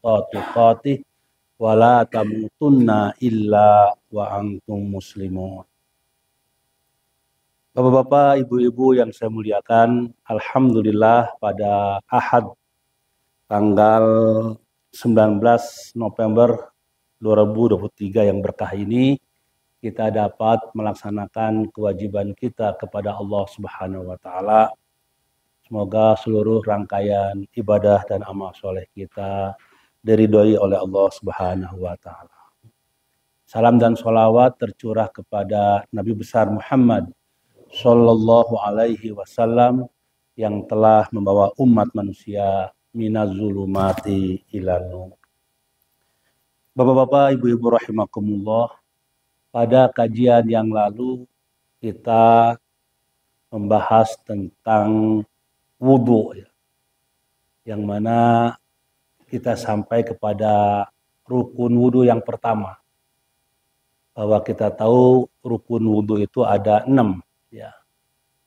haqqa tuqatih wa la tamutunna illa wa antum muslimun. Bapak-bapak, ibu-ibu yang saya muliakan, alhamdulillah pada Ahad tanggal 19 November 2023 yang berkah ini kita dapat melaksanakan kewajiban kita kepada Allah Subhanahu wa taala. Semoga seluruh rangkaian ibadah dan amal soleh kita diridhoi oleh Allah Subhanahu wa taala. Salam dan sholawat tercurah kepada Nabi besar Muhammad Sallallahu alaihi wasallam yang telah membawa umat manusia minazulumati ilan nur. Bapak-bapak, ibu-ibu rahimakumullah, pada kajian yang lalu kita membahas tentang wudu, yang mana kita sampai kepada rukun wudu yang pertama. Bahwa kita tahu rukun wudu itu ada 6. Ya,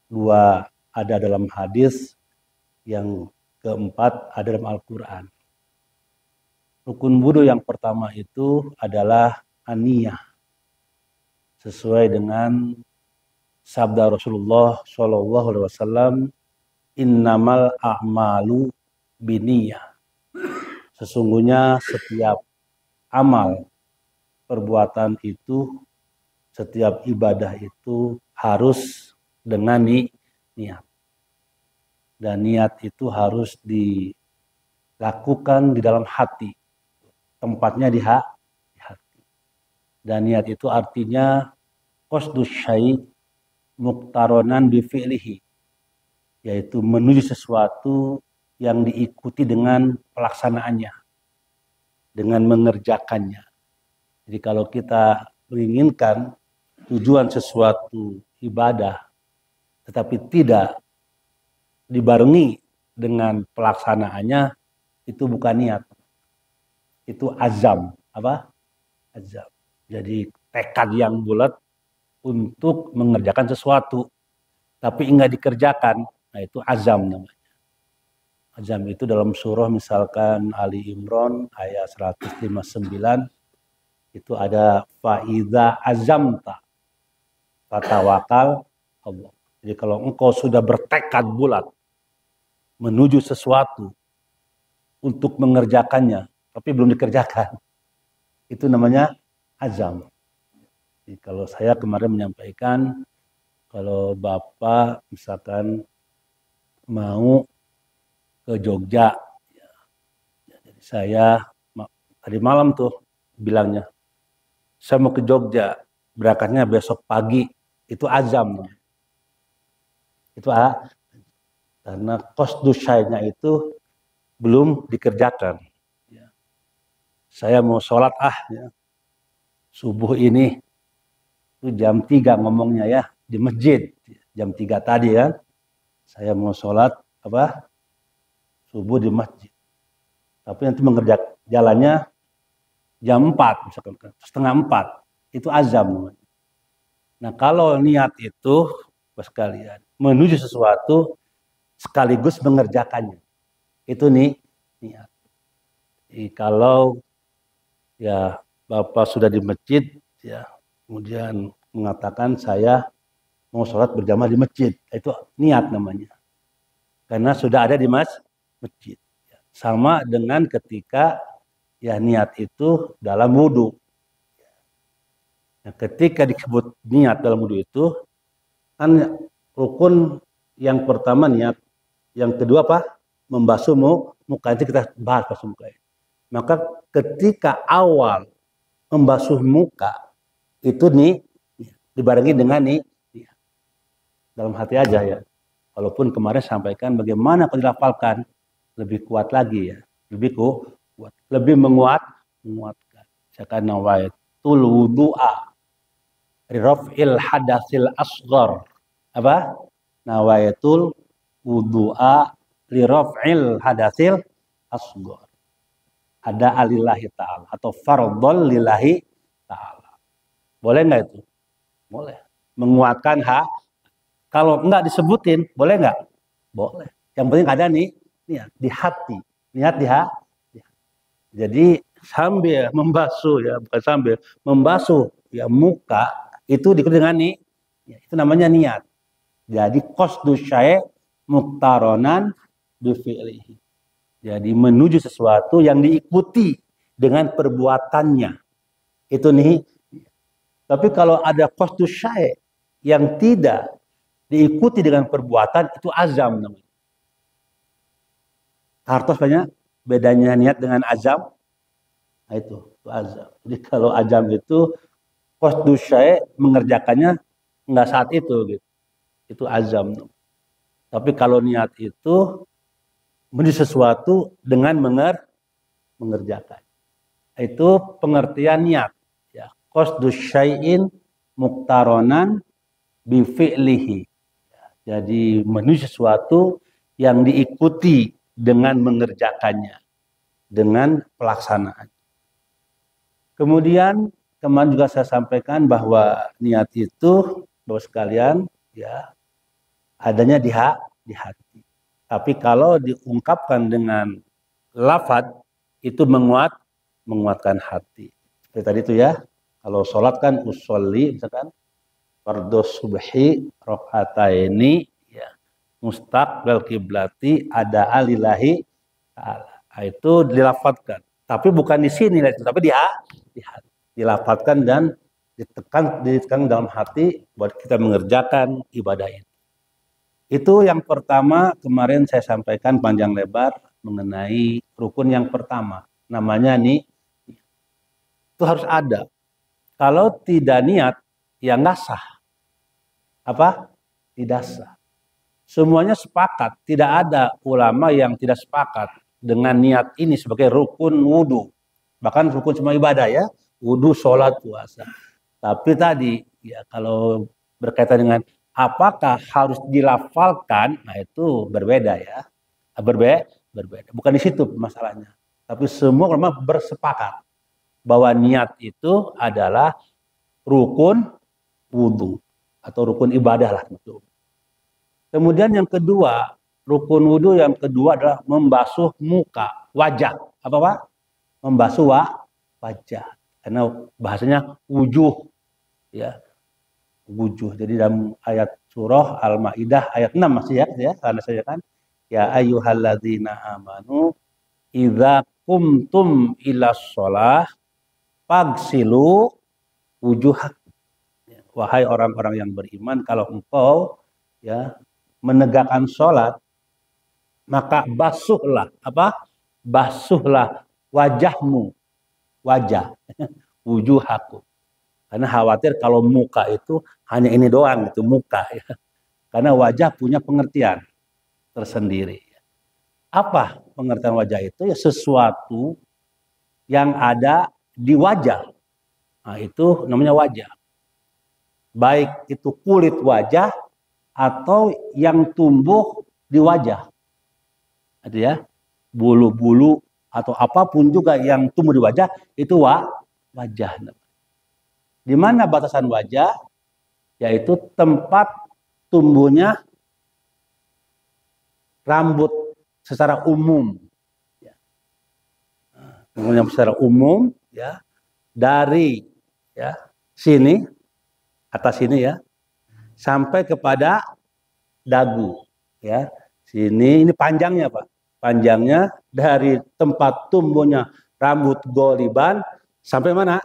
2 ada dalam hadis, yang keempat ada dalam Al-Quran. Rukun wudu yang pertama itu adalah aniyah, sesuai dengan sabda Rasulullah Shallallahu Alaihi Wasallam, innamal a'malu biniyah. Sesungguhnya setiap amal perbuatan itu, setiap ibadah itu harus dengan niat. Dan niat itu harus dilakukan di dalam hati. Tempatnya di hati. Dan niat itu artinya qasdus syai' muqtaronan bi fi'lihi, yaitu menuju sesuatu yang diikuti dengan pelaksanaannya, dengan mengerjakannya. Jadi kalau kita menginginkan tujuan sesuatu ibadah tetapi tidak dibarengi dengan pelaksanaannya, itu bukan niat, itu azam. Apa? Azam. Jadi tekad yang bulat untuk mengerjakan sesuatu tapi enggak dikerjakan, nah itu azam namanya. Azam itu dalam surah misalkan Ali Imran ayat 159 itu ada faiza azamta fatawakal Allah. Jadi kalau engkau sudah bertekad bulat menuju sesuatu untuk mengerjakannya tapi belum dikerjakan, itu namanya azam. Jadi kalau saya kemarin menyampaikan, kalau Bapak misalkan mau ke Jogja, jadi saya tadi malam tuh bilangnya, saya mau ke Jogja, berangkatnya besok pagi, itu azam. Itu karena qasdus syai'nya itu belum dikerjakan. Saya mau sholat subuh ini, itu jam 3 ngomongnya ya, di masjid. Jam 3 tadi kan, saya mau sholat subuh di masjid. Tapi nanti mengerjakan jalannya jam 4, misalkan setengah 4, itu azam. Nah kalau niat itu, sekalian, menuju sesuatu sekaligus mengerjakannya, itu niat. Jadi kalau ya Bapak sudah di masjid, ya kemudian mengatakan saya mau sholat berjamaah di masjid, itu niat namanya, karena sudah ada di masjid. Sama dengan ketika ya niat itu dalam wudhu. Nah, ketika disebut niat dalam wudhu itu kan rukun yang pertama niat, yang kedua apa? Membasuh muka. Itu kita bahas basuh muka. Maka ketika awal membasuh muka itu dibarengi dengan dalam hati aja ya. Walaupun kemarin sampaikan bagaimana kalau dilafalkan lebih kuat lagi ya, lebih kuat, lebih menguatkan. Misalkan nawaitul wudu'a raf'il hadatsil asghar. Apa? Nawaitul wudu'a li raf'il hadatsil asghar. Ada alillahi ta'ala atau fardhol lillahi ta'ala. Boleh enggak itu? Boleh. Menguatkan kalau enggak disebutin, boleh enggak? Boleh. Yang penting ada niat di hati. Niat di hati. Jadi sambil membasuh ya, bukan sambil membasuh ya muka itu diikuti dengan nih, ya, itu namanya niat. Jadi qasdu syai' muqtaronan bi fi'lihi. Jadi menuju sesuatu yang diikuti dengan perbuatannya. Itu nih. Tapi kalau ada qasdu syai' yang tidak diikuti dengan perbuatan, itu azam namanya. Hartos banyak bedanya niat dengan azam. Nah, itu azam. Jadi kalau azam itu qasdu syai' mengerjakannya enggak saat itu gitu. Itu azam. Tapi kalau niat itu menuju sesuatu dengan mengerjakan. Itu pengertian niat. Ya, qasdu syai'in muqtaronan bi fi'lihi. Jadi menuju sesuatu yang diikuti dengan mengerjakannya, dengan pelaksanaan. Kemudian kemarin juga saya sampaikan bahwa niat itu, Bapak sekalian, ya adanya di hati. Tapi kalau diungkapkan dengan lafaz itu menguatkan hati. Seperti tadi itu ya, kalau sholat kan usolli, misalkan fardhu subhi rakaataini ya mustaqbal kiblati ada alillahi ta'ala. Itu dilafadzkan. Tapi bukan di sini, tapi di hati. Dilafadzkan dan ditekan dalam hati buat kita mengerjakan ibadah ini. Itu yang pertama, kemarin saya sampaikan panjang lebar mengenai rukun yang pertama. Namanya nih, itu harus ada. Kalau tidak niat, ya nggak sah. Apa? Tidak sah. Semuanya sepakat. Tidak ada ulama yang tidak sepakat dengan niat ini sebagai rukun wudhu. Bahkan rukun semua ibadah ya. Wudhu, sholat, puasa. Tapi tadi, ya kalau berkaitan dengan apakah harus dilafalkan, nah itu berbeda ya. Berbeda. Bukan di situ masalahnya. Tapi semua ulama bersepakat bahwa niat itu adalah rukun wudhu atau rukun ibadah lah. Kemudian yang kedua, rukun wudhu yang kedua adalah membasuh muka, wajah. Apa Pak? Membasuh wajah. Karena bahasanya wujuh. Ya. Wujuh. Jadi dalam ayat surah Al-Maidah ayat 6 masih ya, karena saya kan ya ayyuhalladzina amanu idza qumtum ilas shalah fagsilu wujuhakum. Wahai orang-orang yang beriman, kalau engkau ya menegakkan sholat, maka basuhlah apa? Basuhlah wajahmu, wajah, wujuhakum. Karena khawatir kalau muka itu hanya ini doang, itu muka ya. Karena wajah punya pengertian tersendiri. Apa pengertian wajah itu? Ya sesuatu yang ada di wajah. Nah, itu namanya wajah. Baik itu kulit wajah atau yang tumbuh di wajah. Itu ya, bulu-bulu atau apapun juga yang tumbuh di wajah itu wajah. Di mana batasan wajah? Yaitu tempat tumbuhnya rambut secara umum. Tumbuhnya secara umum, ya, dari ya sini, atas sini ya, sampai kepada dagu, ya. Sini ini panjangnya Pak. Panjangnya dari tempat tumbuhnya rambut goliban sampai mana?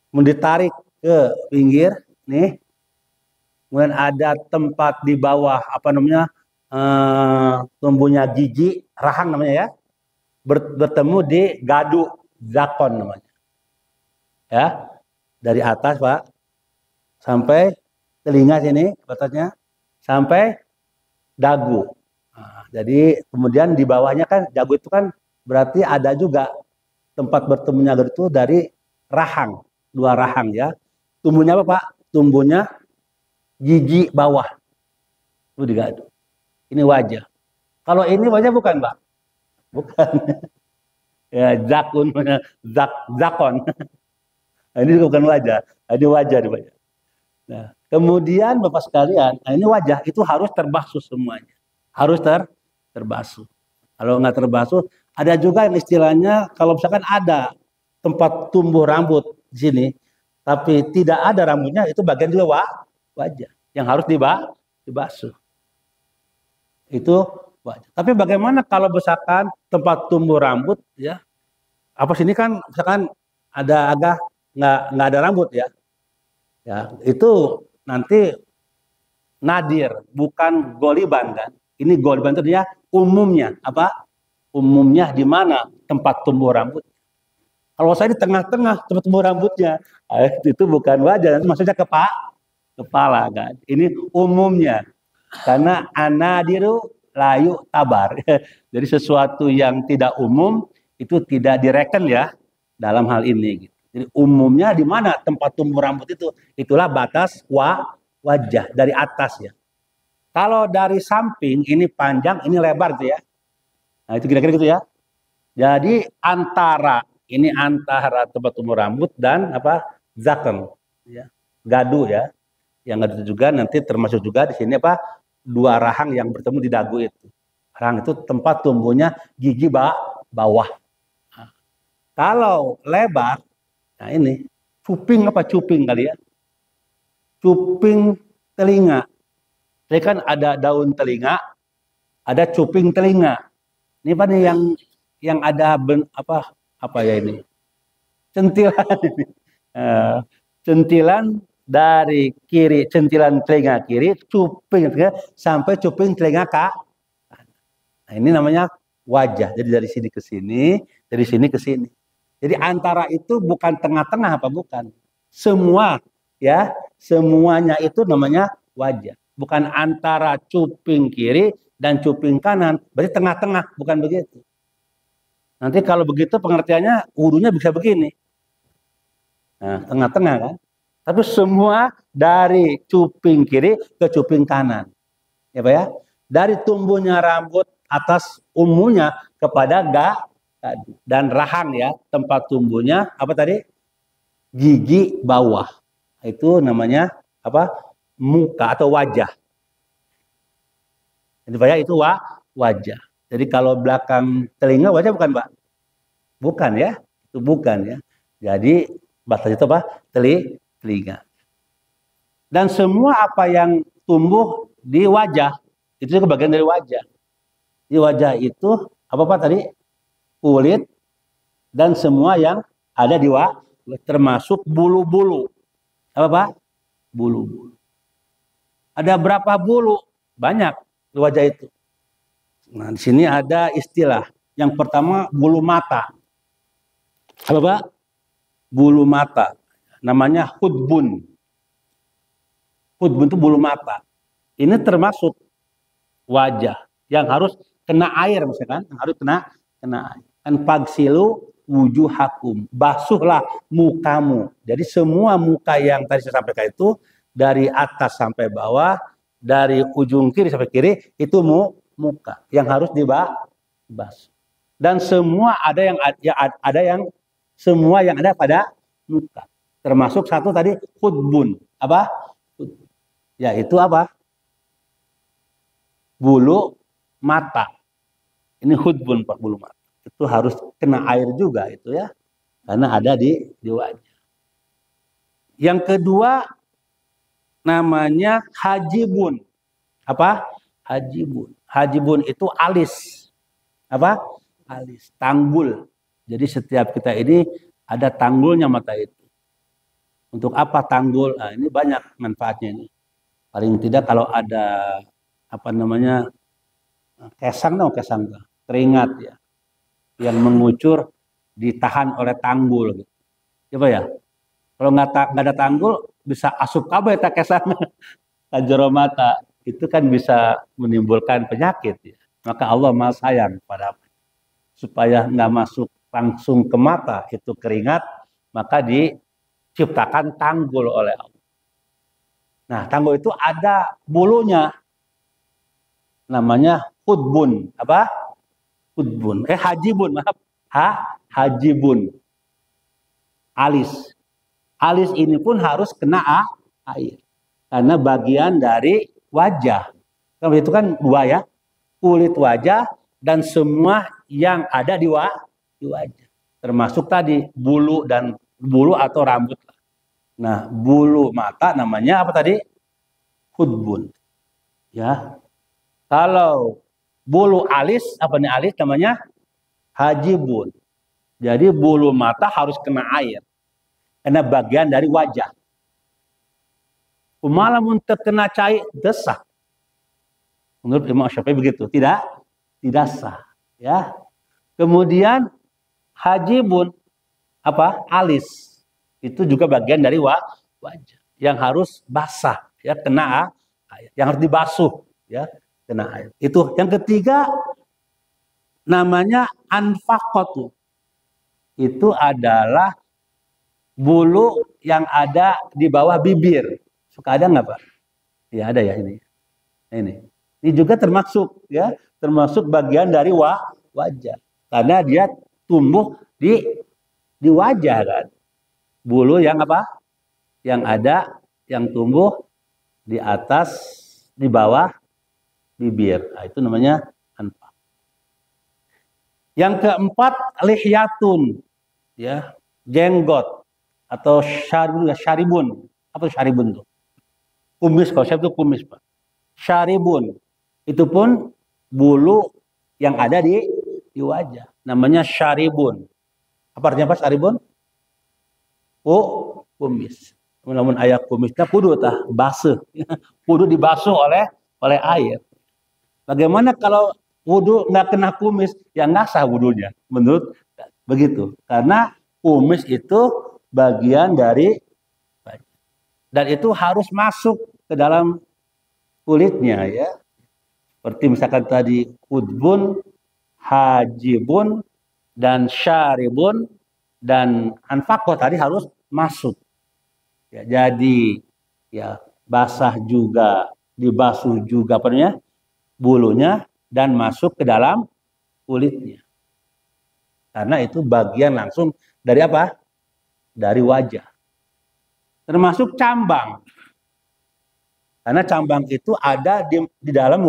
Ditarik ke pinggir nih, kemudian ada tempat di bawah apa namanya tumbuhnya gigi rahang namanya ya, bertemu di gadu zakon namanya ya, dari atas Pak sampai telinga sini batasnya sampai dagu. Nah, jadi kemudian di bawahnya kan dagu itu kan berarti ada juga tempat bertemunya itu dari rahang. Dua rahang ya. Tumbuhnya apa Pak? Tumbuhnya gigi bawah. Itu digadu. Ini wajah. Kalau ini wajah bukan Pak? Bukan. Ya zakun, zakon. Ini bukan wajah. Ini wajah. Nah, kemudian Bapak sekalian, nah ini wajah itu harus terbasuh semuanya. Harus terbasuh. Kalau nggak terbasuh, Ada juga yang istilahnya kalau misalkan ada tempat tumbuh rambut di sini, tapi tidak ada rambutnya, itu bagian juga wajah yang harus dibasuh. Itu wajah. Tapi bagaimana kalau misalkan tempat tumbuh rambut, ya, apa sini kan misalkan ada agak nggak ada rambut ya, ya itu nanti nadir, bukan goliban kan? Ini goliban itu dia umumnya apa? Umumnya di mana tempat tumbuh rambut. Kalau saya di tengah-tengah tempat tumbuh rambutnya, itu bukan wajah, itu maksudnya kepala kan. Ini umumnya. Karena anadiru layu tabar. Jadi sesuatu yang tidak umum itu tidak direken ya dalam hal ini. Jadi umumnya di mana tempat tumbuh rambut itu, itulah batas wajah dari atas ya. Kalau dari samping ini panjang, ini lebar gitu ya. Nah itu kira-kira gitu ya. Jadi antara tempat tumbuh rambut dan apa zaken, ya, gadu ya. Yang gadu juga nanti termasuk juga di sini apa dua rahang yang bertemu di dagu itu. Rahang itu tempat tumbuhnya gigi bawah. Nah, kalau lebar, nah ini cuping kali ya? Cuping telinga. Jadi kan ada daun telinga, ada cuping telinga. Ini apa nih yang ada apa ya ini? Centilan. Centilan dari kiri, centilan telinga kiri, cuping sampai cuping telinga kanan. Nah, ini namanya wajah. Jadi dari sini ke sini, dari sini ke sini. Jadi antara itu bukan tengah-tengah apa bukan? Semua ya, semuanya itu namanya wajah. Bukan antara cuping kiri dan cuping kanan, berarti tengah-tengah, bukan begitu. Nanti kalau begitu pengertiannya wudunya bisa begini. Nah, tengah-tengah kan. Tapi semua dari cuping kiri ke cuping kanan. Ya Pak ya? Dari tumbuhnya rambut atas umumnya kepada dan rahang ya, tempat tumbuhnya apa tadi? Gigi bawah. Itu namanya apa? Muka atau wajah. Jadi Pak ya, itu wajah. Jadi kalau belakang telinga wajah bukan Pak? Bukan ya, itu bukan ya. Jadi batas itu apa? Telinga. Dan semua apa yang tumbuh di wajah itu juga bagian dari wajah. Di wajah itu apa Pak tadi? Kulit dan semua yang ada di wajah, termasuk bulu-bulu. Apa Pak? Bulu-bulu. Ada berapa bulu? Banyak di wajah itu. Nah, di sini ada istilah. Yang pertama bulu mata. Apa Pak? Bulu mata. Namanya hudbun. Hudbun itu bulu mata. Ini termasuk wajah yang harus kena air misalkan, yang harus kena air. Kan pagsilu wujuhakum. Basuhlah mukamu. Jadi semua muka yang tadi saya sampaikan itu dari atas sampai bawah, dari ujung kiri sampai kiri itu muka yang harus dibasuh. Dan semua semua yang ada pada muka. Termasuk satu tadi hudbun. Apa? Yaitu apa? Bulu mata. Ini hudbun Pak, bulu mata. Itu harus kena air juga itu ya. Karena ada di wajah. Yang kedua namanya hajibun. Apa? Hajibun. Hajibun itu alis. Apa? Alis. Tanggul. Jadi setiap kita ini ada tanggulnya mata itu. Untuk apa tanggul? Nah, ini banyak manfaatnya ini. Paling tidak kalau ada apa namanya kesang keringat ya yang mengucur ditahan oleh tanggul gitu. Coba ya. Kalau nggak ada tanggul bisa asup kabeh tak kesang kajero mata. Itu kan bisa menimbulkan penyakit ya. Maka Allah Maha sayang pada supaya nggak masuk langsung ke mata itu keringat, maka diciptakan tanggul oleh Allah. Nah, tanggul itu ada bulunya. Namanya hudbun. Apa? Hudbun. Hajibun, maaf. Hajibun. Alis. Alis ini pun harus kena air. Karena bagian dari wajah. Itu kan dua ya. Kulit wajah dan semua yang ada di wajah. Termasuk tadi bulu atau rambut. Nah, bulu mata namanya apa tadi? Hudbun. Ya. Kalau bulu alis, apa nih alis namanya? Hajibun. Jadi bulu mata harus kena air. Karena bagian dari wajah. Umalamun terkena cai desah. Menurut Imam Syafi'i begitu. Tidak sah. Ya. Kemudian hajibun apa? Alis. Itu juga bagian dari wajah yang harus basah, ya, kena air, yang harus dibasuh, ya, kena air. Itu yang ketiga namanya anfaqatu. Itu adalah bulu yang ada di bawah bibir. Suka ada nggak, Pak? Ya ada ya ini. Ini juga termasuk, ya, termasuk bagian dari wajah. Karena dia tumbuh di wajah kan. Bulu yang apa? Yang ada, yang tumbuh di atas, di bawah bibir. Nah, itu namanya anfaq. Yang keempat lihyatun, ya, jenggot atau syaribun. Apa itu syaribun tuh? Kumis, kalau saya itu kumis, Pak. Syaribun itu pun bulu yang ada di wajah. Namanya syaribun. Apa artinya Pak syaribun? Kumis. Namun ayat kumisnya kudu tah basuh. Kudu dibasuh oleh air. Bagaimana kalau wudu nggak kena kumis? Ya nggak sah wudunya. Menurut begitu. Karena kumis itu bagian dari, dan itu harus masuk ke dalam kulitnya, ya. Seperti misalkan tadi hudbun, hajibun, dan syaribun, dan anfaqo tadi harus masuk. Ya, jadi ya basah juga, dibasuh juga bulunya dan masuk ke dalam kulitnya. Karena itu bagian langsung dari apa? Dari wajah. Termasuk cambang. Karena cambang itu ada di dalam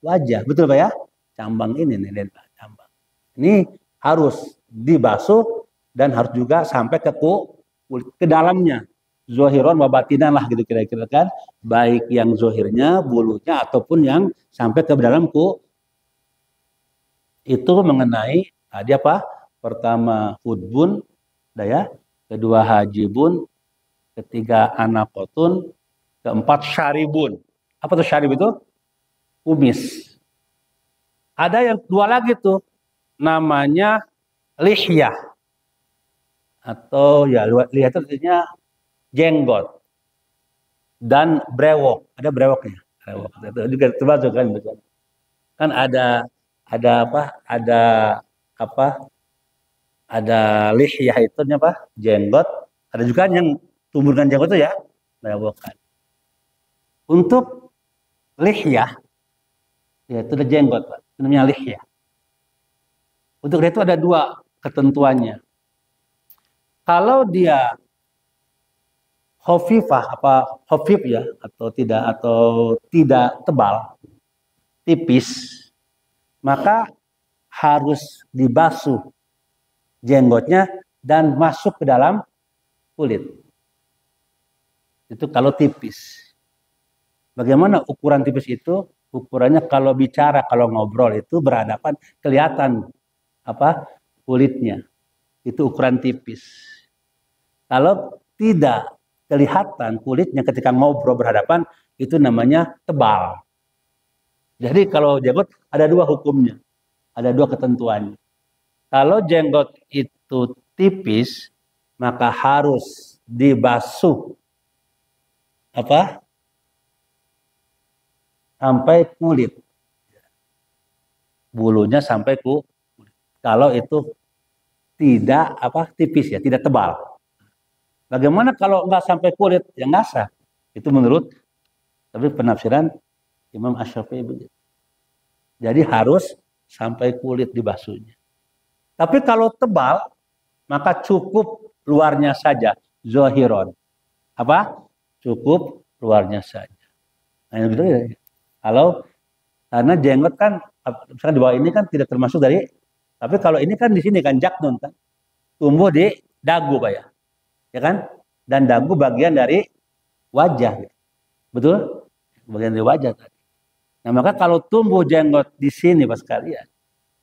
wajah. Betul Pak ya? Cambang ini nih, cambang. Ini harus dibasuh dan harus juga sampai ke dalamnya. Zohiron wa batinan lah gitu kira-kira kan. Baik yang zohirnya, bulunya, ataupun yang sampai ke dalam itu mengenai tadi apa? Pertama hudbun, ya. Kedua hajibun, ketiga anaqotun, keempat syaribun. Apa tuh syarib itu? Kumis. Ada yang dua lagi tuh, namanya lihyah. Atau ya lihyah itu artinya jenggot. Dan brewok. Ada brewoknya. Brewok. Itu juga termasuk kan. Kan ada apa? Ada lihyah itu apa? Jenggot. Ada juga yang tumbuhan jenggot itu ya, brewokan. Untuk lihyah, ya itu ada jenggot, Pak. Itu namanya lihyah. Untuk itu ada dua ketentuannya. Kalau dia khafifah khafif ya atau tidak tebal, tipis, maka harus dibasuh jenggotnya dan masuk ke dalam kulit. Itu kalau tipis. Bagaimana ukuran tipis itu? Ukurannya kalau bicara, kalau ngobrol itu berhadapan, kelihatan apa kulitnya. Itu ukuran tipis. Kalau tidak kelihatan kulitnya ketika ngobrol berhadapan, itu namanya tebal. Jadi kalau jenggot ada dua hukumnya, ada dua ketentuannya. Kalau jenggot itu tipis, maka harus dibasuh apa? Sampai kulit. Bulunya sampai kulit. Kalau itu tidak tipis ya, tidak tebal. Bagaimana kalau nggak sampai kulit? Ya nggak sah. Itu menurut tapi penafsiran Imam Asy-Syafi'i begitu. Jadi harus sampai kulit dibasuhnya. Tapi kalau tebal, maka cukup luarnya saja, zohiron. Apa? Cukup luarnya saja. Nah, gitu ya. Karena jenggot kan, misalkan di bawah ini kan tidak termasuk dari Tapi kalau ini kan di sini kan jaknun kan, tumbuh di dagu Pak ya kan? Dan dagu bagian dari wajah, betul? Bagian dari wajah tadi. Nah maka kalau tumbuh jenggot di sini Pak sekalian,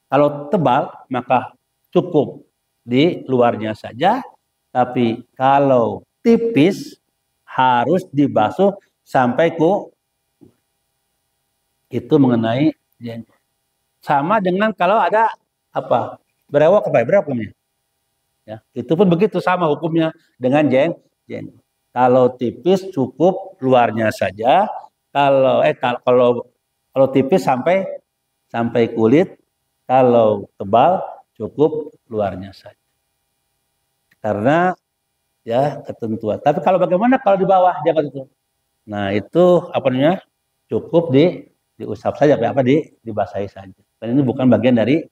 kalau tebal maka cukup di luarnya saja, tapi kalau tipis harus dibasuh sampai itu mengenai jenggot. Sama dengan kalau ada apa? Berewok apa? Berewok hukumnya. Ya, itu pun begitu sama hukumnya dengan jenggot. Kalau tipis cukup luarnya saja. Kalau tipis sampai kulit. Kalau tebal cukup luarnya saja. Karena ya ketentuan. Tapi kalau bagaimana kalau di bawah jenggot itu? Nah itu apa namanya? Cukup diusap saja, dibasahi saja. Dan ini bukan bagian dari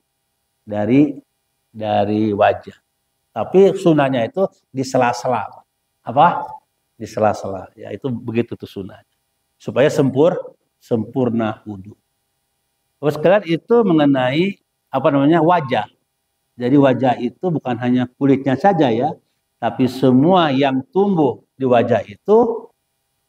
wajah. Tapi sunahnya itu di sela-sela. Apa? Di sela-sela. Ya itu begitu tuh sunahnya. Supaya sempurna wudu. Terus sekalian itu mengenai apa namanya wajah. Jadi wajah itu bukan hanya kulitnya saja ya, tapi semua yang tumbuh di wajah itu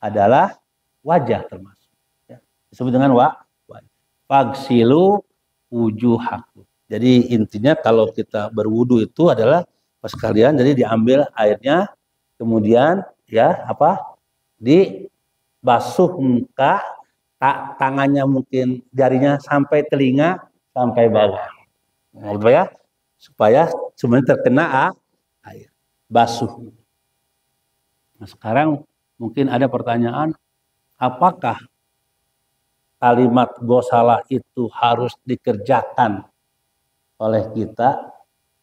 adalah wajah termasuk. Ya. Disebut dengan wajah. Fagsilu wujuhakum. Jadi intinya kalau kita berwudu itu adalah pas kalian jadi diambil airnya, kemudian ya apa dibasuh muka, tangannya mungkin jarinya sampai telinga sampai bawah. Nah, supaya semuanya terkena air basuh. Nah, sekarang mungkin ada pertanyaan, apakah kalimat gosala itu harus dikerjakan oleh kita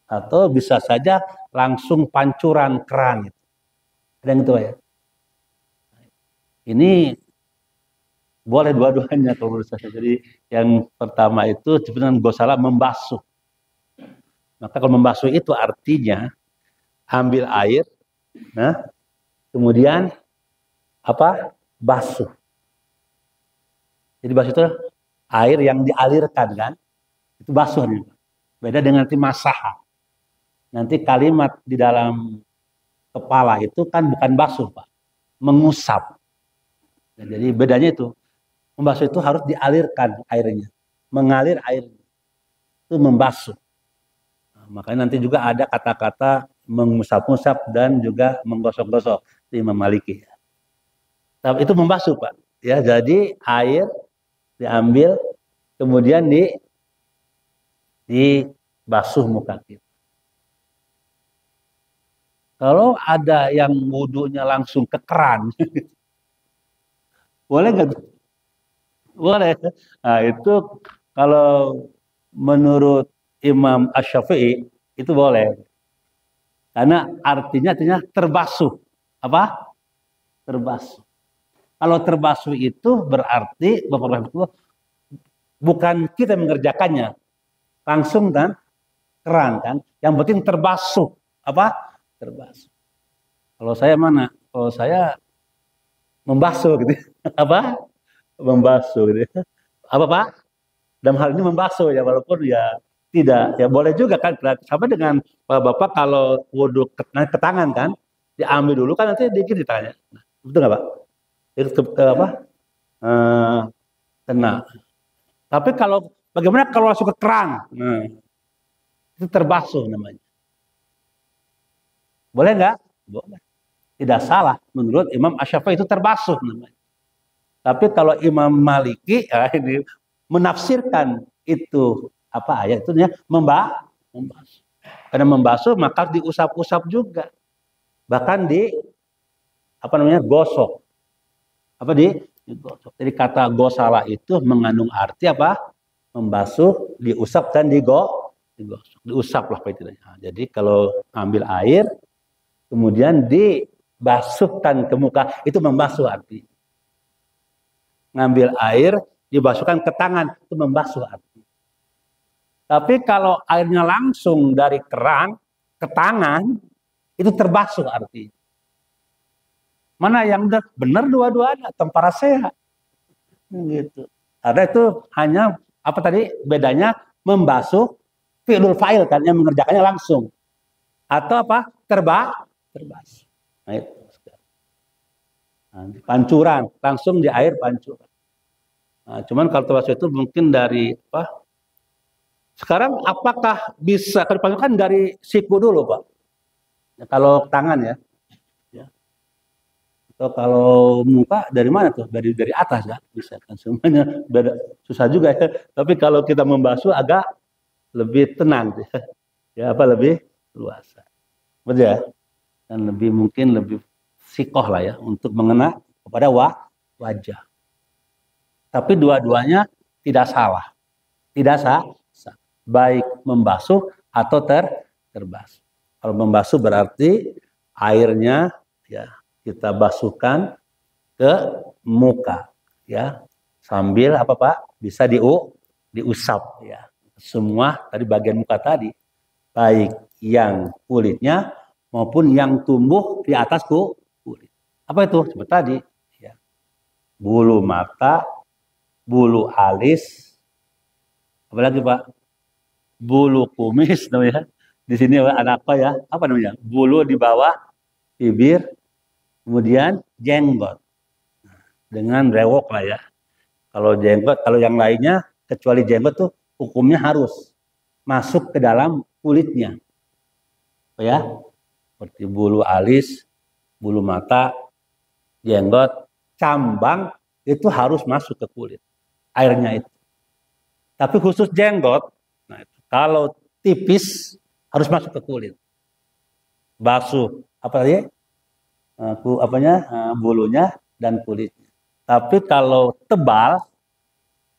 atau bisa saja langsung pancuran keran itu. Ada yang itu ya. Ini boleh dua-duanya kalau menurut saya. Jadi yang pertama itu sebenarnya gosala membasuh. Maka kalau membasuh itu artinya ambil air, nah kemudian apa? Basuh. Jadi basuh itu air yang dialirkan kan, itu basuh nih. Beda dengan nanti masah. Nanti kalimat di dalam kepala itu kan bukan basuh Pak, mengusap. Nah, jadi bedanya itu, membasuh itu harus dialirkan airnya, mengalir airnya, itu membasuh. Nah, makanya nanti juga ada kata-kata mengusap-usap dan juga menggosok-gosok di Imam Maliki. Tapi itu membasuh Pak. Ya, jadi air diambil kemudian dibasuh muka kita. Kalau ada yang wudunya langsung ke keran, boleh nggak? Boleh. Nah itu kalau menurut Imam Asy-Syafi'i itu boleh. Karena artinya terbasuh. Apa? Terbasuh. Kalau terbasuh itu berarti Bapak bukan kita mengerjakannya. Langsung kan keran kan. Yang penting terbasuh. Apa? Terbasuh. Kalau saya mana? Kalau saya membasuh gitu. Apa? Membasuh gitu. Apa Pak? Dalam hal ini membasuh ya, walaupun ya tidak. Ya boleh juga kan. Sama dengan Bapak kalau wudhu ke tangan kan. Diambil dulu kan nanti dikit ditanya. Betul nggak Pak? Itu apa? Kena. Tapi kalau bagaimana kalau langsung ke keran? Nah, itu terbasuh namanya. Boleh nggak? Boleh. Tidak salah. Menurut Imam Asy-Syafi'i itu terbasuh namanya. Tapi kalau Imam Maliki ini menafsirkan itu apa ayat itu membasuh. Karena membasuh maka diusap-usap juga. Bahkan gosok. Digosok. Jadi kata gosala itu mengandung arti apa? Membasuh, diusap dan digosok. Diusap lah nah, jadi kalau ambil air kemudian dibasuhkan ke muka itu membasuh arti. Ngambil air dibasuhkan ke tangan itu membasuh arti. Tapi kalau airnya langsung dari keran ke tangan itu terbasuh arti. Mana yang benar dua-duanya tempara sehat. Gitu. Karena itu hanya apa tadi bedanya membasuh fi'lul fa'il kan yang mengerjakannya langsung. Atau apa? Terbasuh. Nah, itu. Nah, pancuran, langsung di air pancuran. Nah, cuman kalau terbasuh itu mungkin dari apa? Sekarang apakah bisa kan dari siku dulu, Pak? Ya, kalau tangan ya. Atau kalau muka dari mana tuh? Dari atas kan bisa kan semuanya. Susah juga ya. Tapi kalau kita membasuh agak lebih tenang ya. Ya apa lebih luasa. Betul ya? Dan mungkin lebih sikoh lah ya untuk mengena kepada wajah. Tapi dua-duanya tidak salah. Tidak sah. Baik membasuh atau terbasuh. Kalau membasuh berarti airnya ya kita basuhkan ke muka ya sambil apa Pak bisa diusap ya semua tadi bagian muka tadi baik yang kulitnya maupun yang tumbuh di atas kulit. Apa itu? Seperti tadi ya. Bulu mata, bulu alis, apalagi Pak? Bulu kumis namanya. Di sini ada apa ya? Apa namanya? Bulu di bawah bibir. Kemudian jenggot dengan rewok lah ya. Kalau jenggot, kalau yang lainnya kecuali jenggot tuh hukumnya harus masuk ke dalam kulitnya, ya. Seperti bulu alis, bulu mata, jenggot, cambang itu harus masuk ke kulit airnya itu. Tapi khusus jenggot, nah itu, kalau tipis harus masuk ke kulit. Basuh apa tadi? Bulunya dan kulitnya. Tapi kalau tebal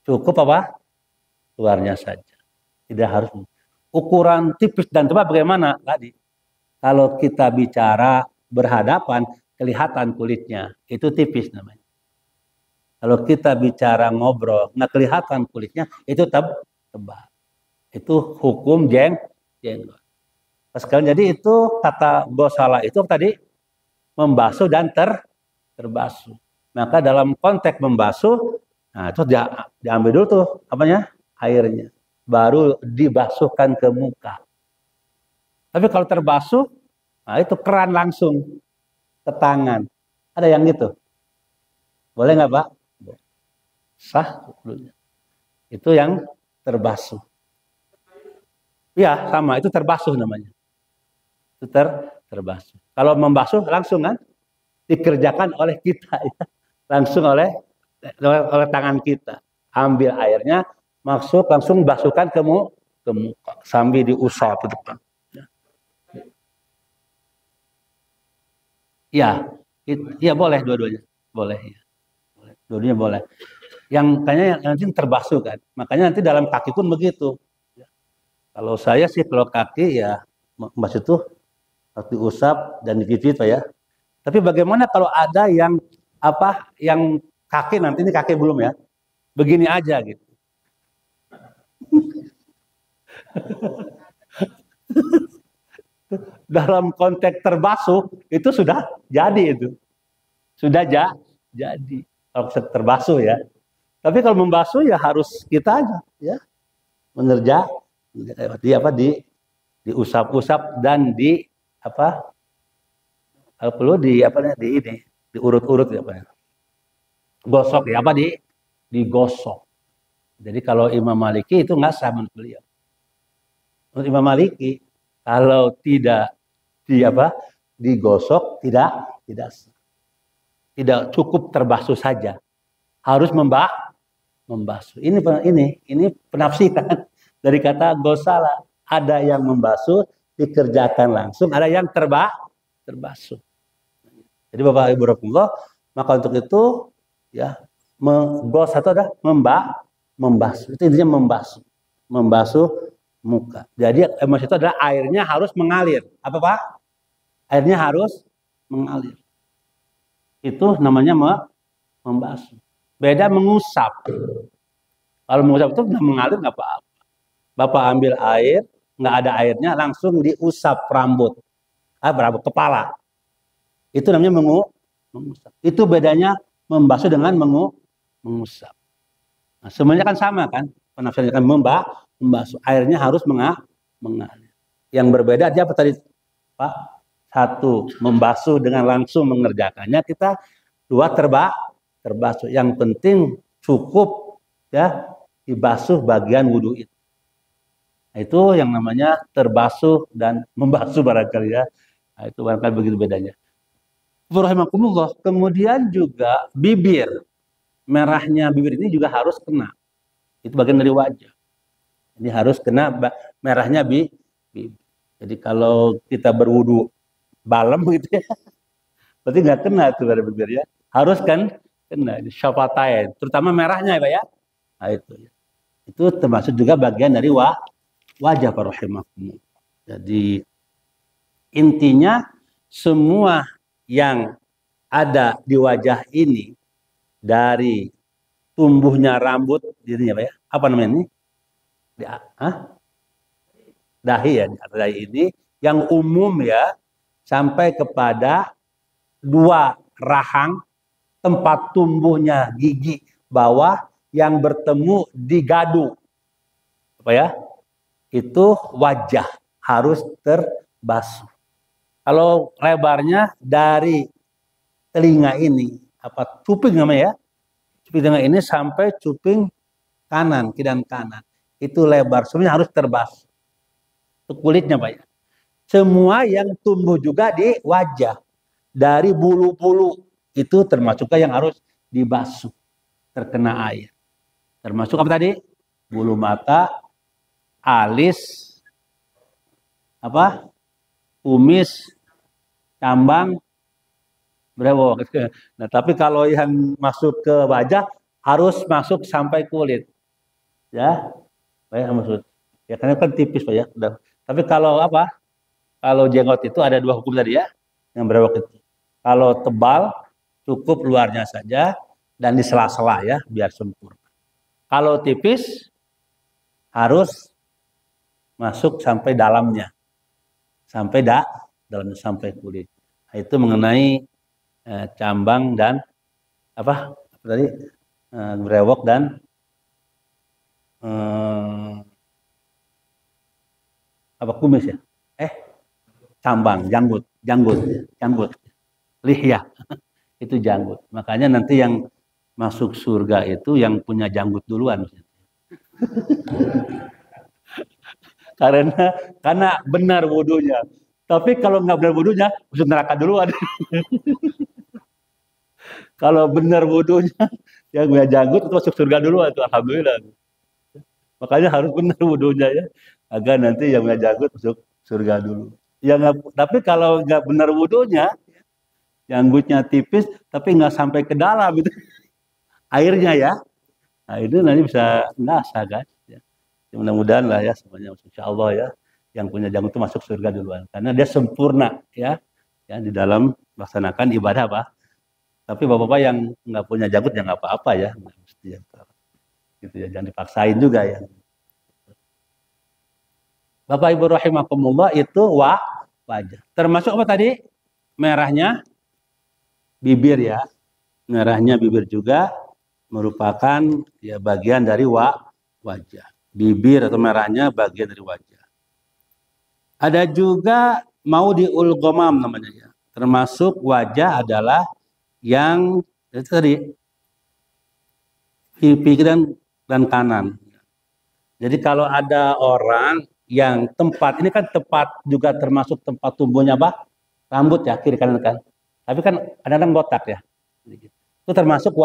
cukup apa? Luarnya saja. Tidak harus. Ukuran tipis dan tebal bagaimana tadi? Kalau kita bicara berhadapan kelihatan kulitnya, itu tipis namanya. Kalau kita bicara ngobrol nggak kelihatan kulitnya, itu tebal. Itu hukum jenggot. Sekarang jadi itu kata gosala itu tadi membasuh dan terbasuh. Maka dalam konteks membasuh, nah itu diambil dulu tuh apanya airnya, baru dibasuhkan ke muka. Tapi kalau terbasuh, nah itu keran langsung ke tangan. Ada yang gitu? Boleh nggak Pak? Sah. Itu yang terbasuh. Ya sama, itu terbasuh namanya. Itu terbasuh. Kalau membasuh langsung kan dikerjakan oleh kita ya. Langsung oleh tangan kita. Ambil airnya, masuk langsung basuhkan ke muka sambil diusap itu kan. Ya, ya boleh dua-duanya. Boleh ya. Dua-duanya boleh. Yang kayaknya yang nanti terbasuh kan. Makanya nanti dalam kaki pun begitu. Kalau saya sih kalau kaki ya membasuh itu harus diusap dan dipipit Pak ya. Tapi bagaimana kalau ada yang yang kaki nanti ini kaki belum ya, begini aja gitu. Dalam konteks terbasuh itu sudah jadi itu, sudah jadi kalau terbasuh ya. Tapi kalau membasuh ya harus kita aja ya diusap-usap dan kalau perlu diurut-urut ya Pak. Gosok ya digosok. Jadi kalau Imam Maliki itu nggak sah menurut beliau. Menurut Imam Maliki kalau tidak digosok tidak sah. Tidak cukup terbasuh saja. Harus membasuh. Ini penafsiran dari kata gosala. Ada yang membasuh dikerjakan langsung, ada yang terbasuh. Jadi Bapak Ibu Rasulullah, maka untuk itu ya menggos atau membasuh. Itu intinya membasuh muka. Jadi maksud itu adalah airnya harus mengalir. Apa Pak? Airnya harus mengalir. Itu namanya membasuh. Beda mengusap. Kalau mengusap itu mengalir nggak apa-apa. Bapak ambil air, nggak ada airnya, langsung diusap rambut kepala. Itu namanya mengusap. Itu bedanya membasuh dengan mengusap. Nah, semuanya kan sama kan? Penafsirannya kan membasuh. Airnya harus mengalir. Yang berbeda dia apa tadi, Pak? Satu, membasuh dengan langsung mengerjakannya. Kita dua, terbasuh. Yang penting cukup ya dibasuh bagian wudhu itu. Nah, itu yang namanya terbasuh dan membasuh barangkali ya. Nah, itu barangkali begitu bedanya. Rahimakumullah. Kemudian juga bibir. Merahnya bibir ini juga harus kena. Itu bagian dari wajah. Ini harus kena merahnya bibir. Jadi kalau kita berwudu balem gitu ya, berarti nggak kena tuh pada bibir ya. Harus kan kena. Syafatain. Terutama merahnya ya Pak ya. Nah, itu. Itu termasuk juga bagian dari wajah para rahimakumullah. Jadi intinya semua yang ada di wajah ini dari tumbuhnya rambut jadinya Pak ya. Apa namanya ini? Dahi ya, dahi ini yang umum ya sampai kepada dua rahang tempat tumbuhnya gigi bawah yang bertemu di gadu. Apa ya? Itu wajah harus terbasuh. Kalau lebarnya dari telinga ini, apa cuping namanya ya? Cuping telinga ini sampai cuping kanan, kiri dan kanan. Itu lebar, semuanya harus terbasuh. Itu kulitnya Pak ya. Semua yang tumbuh juga di wajah. Dari bulu-bulu itu termasuk yang harus dibasuh. Terkena air. Termasuk apa tadi? Bulu mata, alis, apa? Kumis, cambang, brewok. Nah, tapi kalau yang masuk ke wajah harus masuk sampai kulit. Ya. Baik, maksud. Ya karena kan tipis Pak ya. Tapi kalau apa? Kalau jenggot itu ada dua hukum tadi ya. Yang brewok itu. Kalau tebal cukup luarnya saja dan di sela-sela ya biar sempurna. Kalau tipis harus masuk sampai dalamnya. Sampai dalamnya sampai kulit. Nah, itu mengenai cambang dan apa tadi brewok dan apa kumis ya? Cambang, janggut, lihya itu janggut. Makanya nanti yang masuk surga itu yang punya janggut duluan. karena benar wudunya. Tapi kalau nggak benar wudunya, masuk neraka duluan. Kalau benar wudunya, yang punya janggut itu masuk surga duluan. Itu alhamdulillah. Makanya harus benar wudunya ya, agar nanti yang punya janggut masuk surga dulu. Ya tapi kalau nggak benar wudunya, janggutnya tipis, tapi nggak sampai ke dalam itu airnya ya. Nah itu nanti bisa nasa kan. Ya. Mudah-mudahan lah ya semuanya, insya Allah ya, yang punya janggut itu masuk surga duluan, karena dia sempurna ya di dalam melaksanakan ibadah apa. Tapi bapak-bapak yang nggak punya janggut ya nggak apa-apa ya, gitu ya, jangan dipaksain juga ya. Bapak Ibu rahimakumullah, itu wajah. Termasuk apa tadi? Merahnya bibir ya. Merahnya bibir juga merupakan ya bagian dari wajah. Bibir atau merahnya bagian dari wajah. Ada juga maudhi'ul ghamam namanya ya. Termasuk wajah adalah yang itu tadi pipi dan kanan. Jadi kalau ada orang yang tempat, ini kan tempat juga termasuk tempat tumbuhnya apa? Rambut ya, kiri kanan kan. Tapi kan kadang-kadang botak ya. Itu termasuk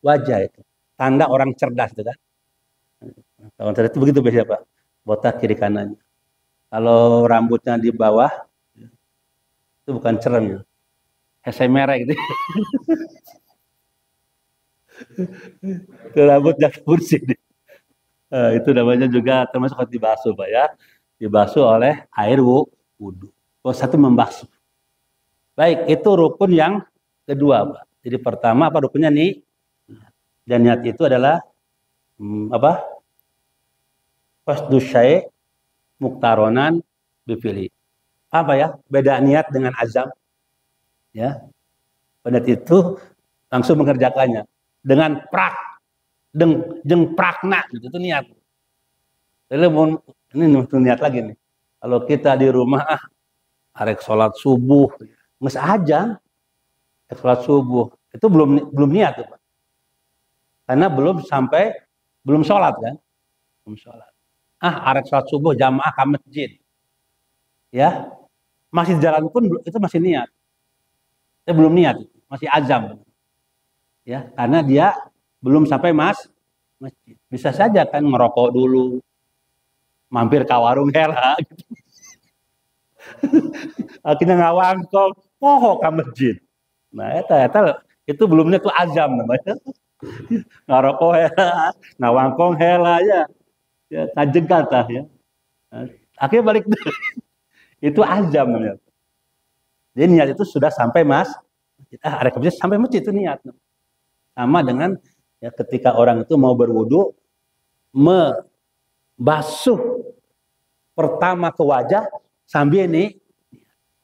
wajah itu. Tanda orang cerdas itu kan. Orang cerdas itu begitu biasanya Pak. Botak kiri kanannya. Kalau rambutnya di bawah, itu bukan cerem ya. Hese merah gitu. Itu rambutnya bersih. Itu namanya juga termasuk dibasuh Pak ya. Dibasuh oleh air wudhu. Satu membasuh. Baik, itu rukun yang kedua Pak. Jadi pertama apa rukunnya nih? Dan niat itu adalah apa? Qasdu syai' muktaronan bifili. Apa ya? Beda niat dengan azam. Ya. Niat itu langsung mengerjakannya dengan prak. Jeng prakna gitu, itu niat. Jadi Ini niat lagi nih. Kalau kita di rumah arek sholat subuh, nges aja, sholat subuh itu belum niat tuh, Pak. Karena belum sholat kan, belum sholat. Arek sholat subuh jamaah ke masjid, ya masih jalan pun itu masih niat. Belum niat, masih azam, ya karena dia belum sampai masjid. Bisa saja kan ngerokok dulu, mampir ke warung hela, gitu. Akhirnya ngawangkong, ke masjid. Nah, itu belum niat, itu azam namanya. Ngerokok hela, ngawangkong hela ya kajegat ya. Akhirnya balik itu azam namanya. Jadi niat itu sudah sampai ada masjid sampai masjid itu niat. Sama dengan ya ketika orang itu mau berwudu, membasuh pertama ke wajah sambil ini,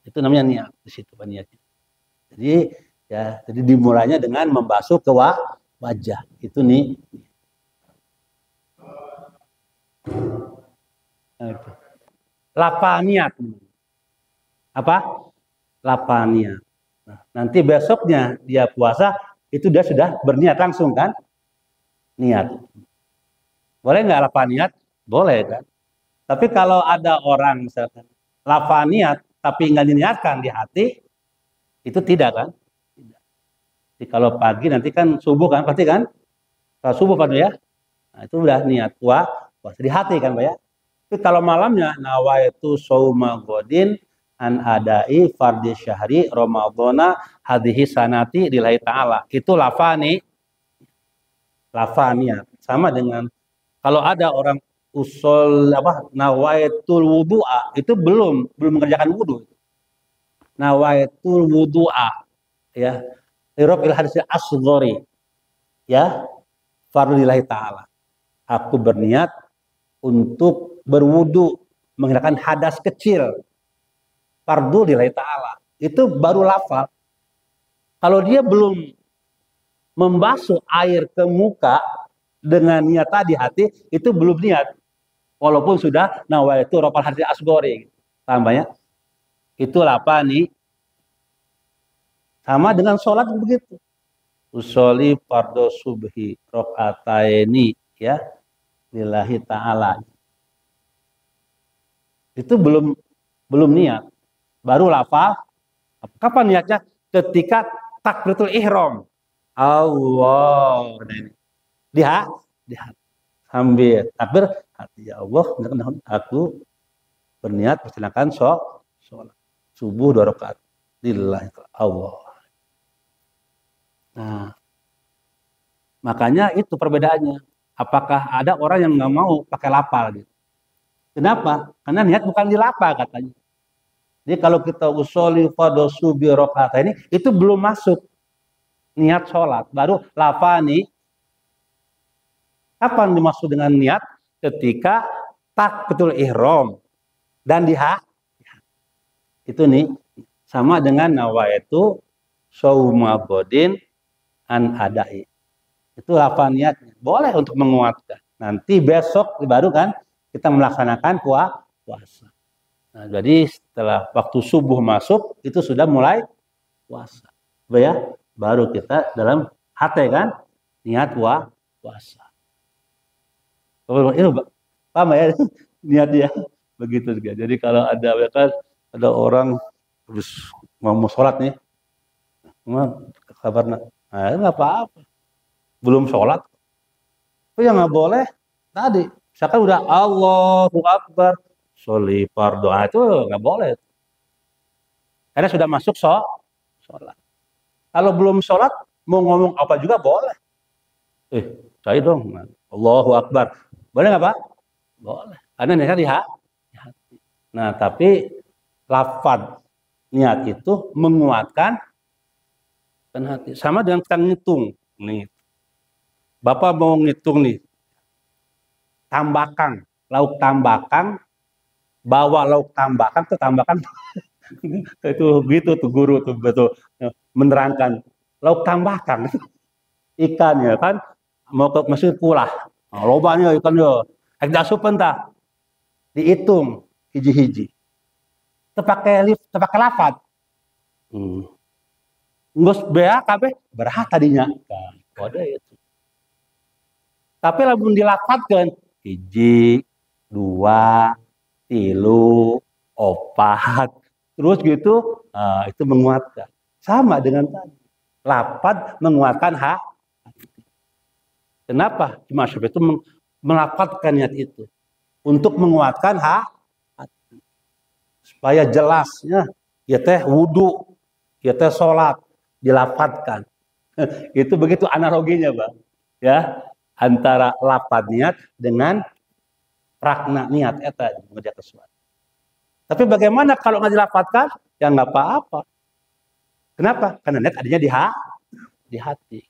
itu namanya niat di situ niatnya. Jadi dimulainya dengan membasuh ke wajah. Itu nih. Lapa niat. Apa? Lapa niat. Nah, nanti besoknya dia puasa, itu dia sudah berniat langsung kan? Niat. Boleh nggak lapa niat? Boleh kan? Tapi kalau ada orang misalkan lapa niat tapi nggak diniatkan di hati, itu tidak kan? Tidak. Jadi kalau pagi nanti kan subuh kan, pasti kan? Kalau subuh Pak ya, nah, itu udah niat puasa di hati kan Pak ya. Tapi kalau malamnya nawaitu shauma godin an adai fardhi syahri ramadhana hadhihi sanati lillahi ta'ala. Itu lafani niat. Sama dengan kalau ada orang usul nawaitul wudu'a, itu belum mengerjakan wudu. Nawaitul wudu'a ya. Lirafil hadis asghari ya. Fardhu lillahi ta'ala. Aku berniat untuk berwudu menghilangkan hadas kecil. Fardhu lillahi ta'ala. Itu baru lafal. Kalau dia belum membasuh air ke muka dengan niat tadi hati, itu belum niat. Walaupun sudah nawaitu rafal hadis asghari. Tambahnya itu apa nih? Sama dengan sholat begitu. Usolli fardhu subhi rakaataini ya lillahi ta'ala. Itu belum niat. Baru lafal. Kapan niatnya? Ketika takbiratul ihram. Allah. Di hati. Sambil takbir hati, ya Allah, aku berniat melaksanakan sholat subuh 2 rakaat lillahi Allah. Nah, makanya itu perbedaannya. Apakah ada orang yang nggak mau pakai lapal gitu? Kenapa? Karena niat bukan di lapal katanya. Jadi kalau kita usolli fardhu subuh rakaat ini itu belum masuk niat sholat, baru lafani. Kapan dimaksud dengan niat? Ketika takbiratul ihram dan itu nih sama dengan nawaitu shauma godin an adai. Itu lafal niatnya. Boleh untuk menguatkan. Nanti besok baru kan kita melaksanakan puasa. Nah, jadi setelah waktu subuh masuk itu sudah mulai puasa. Ya, baru kita dalam hati kan niat puasa. Ini paham ya niat dia begitu juga. Jadi kalau ada orang terus mau sholat nih, kabar nggak apa-apa, belum sholat, itu yang nggak boleh tadi. Misalkan udah Allahu Akbar, sholli fardhu, itu nggak boleh, karena sudah masuk sholat. Kalau belum sholat mau ngomong apa juga boleh. Saya dong, Allahu Akbar. Boleh nggak Pak? Boleh. Karena niatnya di hati. Nah, tapi lafaz niat itu menguatkan hati. Sama dengan kita ngitung. Nih. Bapak mau ngitung nih. Tambakang, lauk tambakang, bawa lauk tambakang ke tambakang. Itu gitu tuh guru tuh betul menerangkan lauk tambakang. Ikan ya kan mau ke mesin pulah. Lobanya ikan yo. Ek dasup entah. dihitung hiji-hiji. Terpakai lafad. Ngus bea kabeh beraha tadinya. Kan kode itu. Tapi lamun dilafadkeun hiji, dua, tilu, opat, terus gitu, itu menguatkan. Sama dengan tadi. Lafad menguatkan hati. Kenapa? Imam Syafi'i itu melafadkan niat itu untuk menguatkan hati. Supaya jelasnya, ya teh wudu, ya teh sholat, dilafadkan. Itu begitu analoginya, Bang. Ya, antara lafad niat dengan prakna niat eta mengerjakan sesuatu. Tapi bagaimana kalau nggak dilafadkan? Ya nggak apa-apa. Kenapa? Karena niat adanya di hati.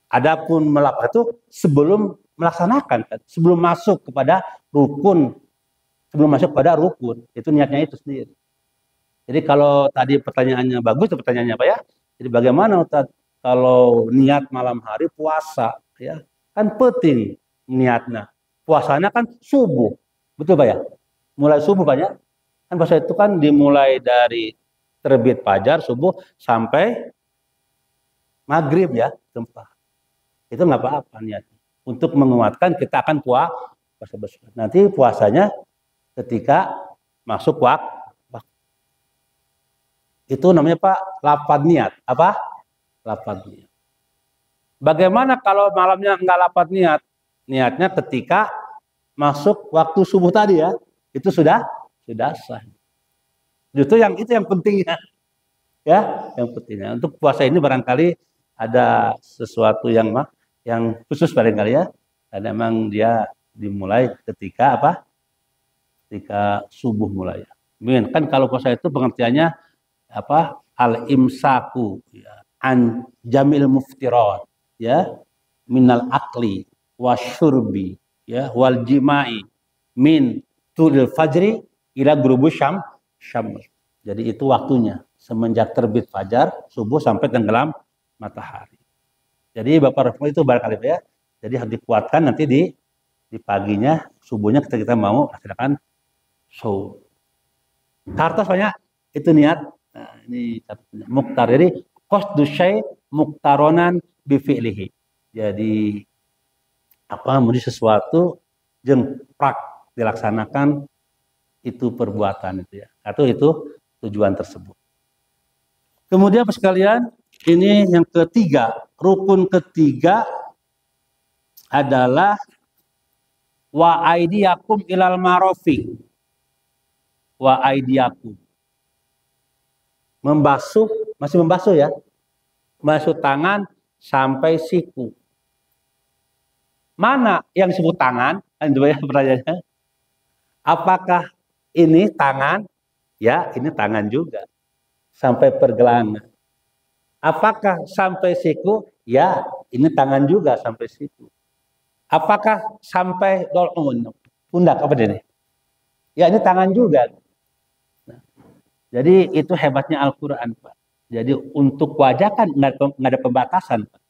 Adapun melafaz itu sebelum melaksanakan, sebelum masuk kepada rukun, itu niatnya itu sendiri. Jadi kalau tadi pertanyaannya bagus, itu pertanyaannya Pak ya. Jadi bagaimana Ustaz kalau niat malam hari puasa, ya kan penting niatnya. Puasanya kan subuh, betul Pak ya? Mulai subuh Pak ya. Kan puasa itu kan dimulai dari terbit fajar subuh sampai maghrib ya, tempat. Itu nggak apa-apa niatnya. Untuk menguatkan kita akan puasa besar. Nanti puasanya ketika masuk waktu. Itu namanya Pak lafaz niat. Apa? Lafaz niat. Bagaimana kalau malamnya nggak lafaz niat? Niatnya ketika masuk waktu subuh tadi ya. Itu sudah sah. Justru itu yang pentingnya. Ya, yang pentingnya. Untuk puasa ini barangkali ada sesuatu yang khusus barangkali ya. Dan memang dia dimulai ketika apa? Ketika subuh mulai. Kan kalau puasa itu pengertiannya apa? Al-imsaku ya, an jamil muftirat ya, minal akli wasyurbi ya, wal jima'i min tulil fajri ila ghurubus syams. Jadi itu waktunya semenjak terbit fajar subuh sampai tenggelam matahari. Jadi Bapak Rasul itu barangkali ya. Jadi harus dikuatkan nanti di paginya subuhnya kita mau laksanakan show. Kartos banyak itu niat. Nah, ini muktar. Jadi qasdu syai' muktaronan bi fi'lihi. Jadi apa menjadi sesuatu jeung prak dilaksanakan itu perbuatan itu ya. Atau itu tujuan tersebut. Kemudian sekalian, ini yang ketiga, rukun ketiga adalah wa aidiyakum ilal marafiq. Wa aidiyakum. Membasuh, masih membasuh ya. Membasuh tangan sampai siku. Mana yang disebut tangan? Itu ya pertanyaannya. Apakah ini tangan? Ya, ini tangan juga. Sampai pergelangan. Apakah sampai siku? Ya, ini tangan juga sampai siku. Apakah sampai dolun? Pundak apa ini? Ya, ini tangan juga. Nah, jadi itu hebatnya Al-Quran, Pak. Jadi untuk wajah kan nggak ada pembatasan, Pak.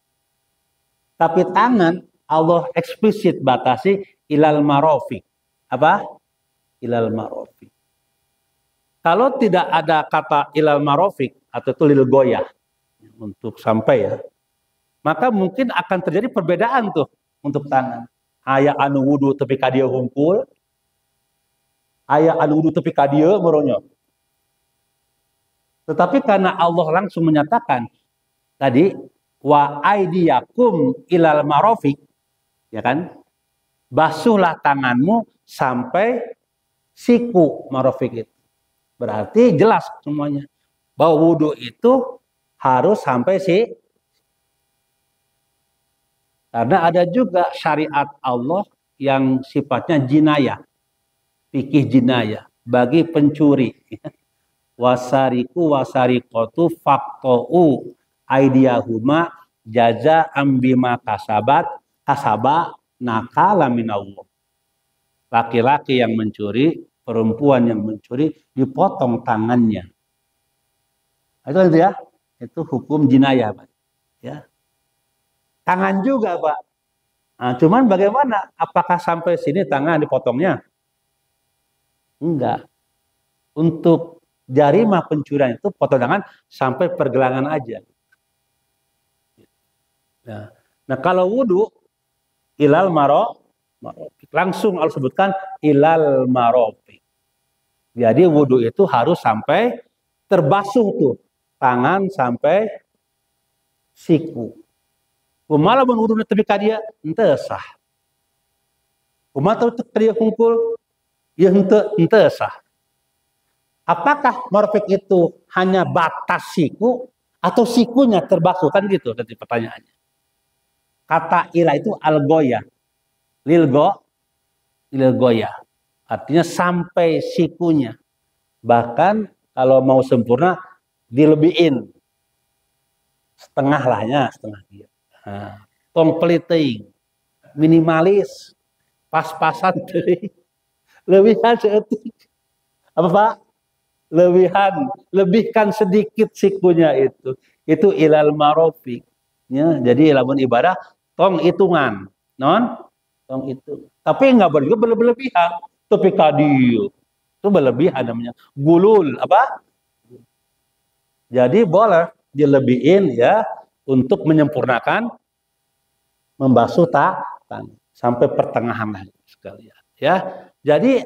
Tapi tangan Allah eksplisit batasi ilal marafiq. Apa? Ilal marafiq. Kalau tidak ada kata ilal marafiq atau itu lil goyah untuk sampai ya, maka mungkin akan terjadi perbedaan tuh untuk tangan. Aya anu wudu tepi ka dieu hungkul, aya anu wudu tepi ka dieu meronyo. Tetapi karena Allah langsung menyatakan tadi wa aidiyakum ilal marafiq, ya kan? Basuhlah tanganmu sampai siku marafiq itu. Berarti jelas semuanya bahwa wudu itu harus sampai karena ada juga syariat Allah yang sifatnya jinayah, fikih jinayah bagi pencuri. Wasariku wasariqatu faqta'u aidiyahuma jaza ambima kasaba nakala minallah. Laki-laki yang mencuri, perempuan yang mencuri dipotong tangannya. Itu ya, itu hukum jinayah, Pak. Ya. Tangan juga, Pak. Nah, cuman bagaimana? Apakah sampai sini tangan dipotongnya? Enggak. Untuk jarima pencurian itu potong tangan sampai pergelangan aja. Nah kalau wudhu ilal marofik, langsung Allah sebutkan ilal marofik. Jadi wudhu itu harus sampai terbasuh tuh tangan sampai siku. Malah mun wudhu tepi ka dia henteu sah. Kumaha teu dia kumpul ya henteu sah. Apakah marofik itu hanya batas siku atau sikunya terbasuh, kan gitu tadi pertanyaannya. Kata ila itu al-goya, lilgoya, artinya sampai sikunya. Bahkan kalau mau sempurna dilebihin setengah lahnya, setengah dia. Nah, completing, minimalis, pas-pasan teuing. Lebihan seetik. Apa Pak? Lebihkan sedikit sikunya itu. Itu ilal marofik. Ya, jadi lamun ibadah tong hitungan, tong itu. Tapi nggak boleh berlebihan. Tapi kadieu itu berlebihan namanya. Gulul apa? Jadi boleh dilebihin ya untuk menyempurnakan membasuh tangan sampai pertengahan lah sekalian. Ya, jadi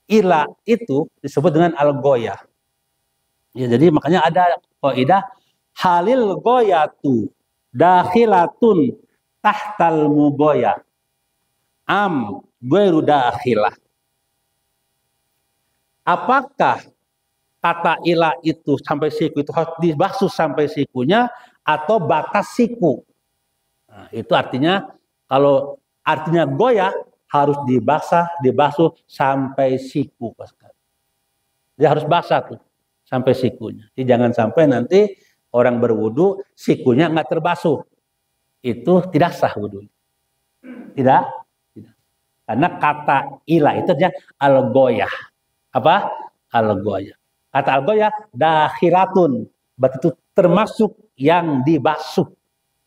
ila itu disebut dengan al-goyah. Ya, jadi makanya ada kaidah halil goyatu dakhilatun tahtal mugoyah ghairu dakhilah. Apakah kata ila itu sampai siku itu harus dibasuh sampai sikunya atau batas siku? Nah, itu artinya kalau artinya goyah harus dibasuh sampai siku. Dia harus basah tuh sampai sikunya. Jadi jangan sampai nanti orang berwudu sikunya nggak terbasuh. Itu tidak sah wudu. Tidak. Karena kata ila itu aja al-goyah. Apa? Al-goyah. Kata al-goyah dakhilatun. Berarti itu termasuk yang dibasuh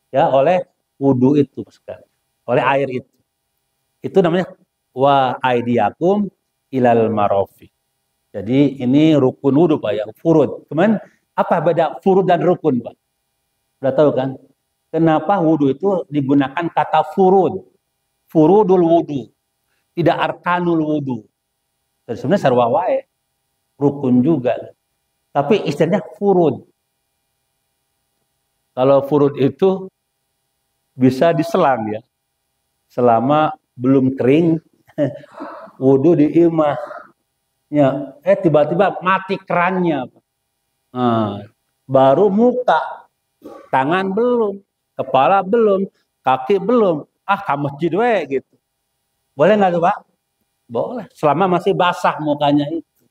ya oleh wudu itu sekali. Oleh air itu. Itu namanya wa aidiakum ilal marafiq. Jadi ini rukun wudu Pak ya, furud. Cuman apa beda furud dan rukun Pak? Sudah tahu kan? Kenapa wudu itu digunakan kata furud? Furudul wudu. Tidak arkanul wudu. Dan sebenarnya sarwa wae. Rukun juga. Tapi istilahnya furud. Kalau furud itu bisa diselang ya. Selama belum kering wudu di imah. Ya, tiba-tiba mati kerannya. Nah, baru muka, tangan belum, kepala belum, kaki belum. Ke masjid we gitu. Boleh nggak tuh Pak? Boleh. Selama masih basah mukanya itu.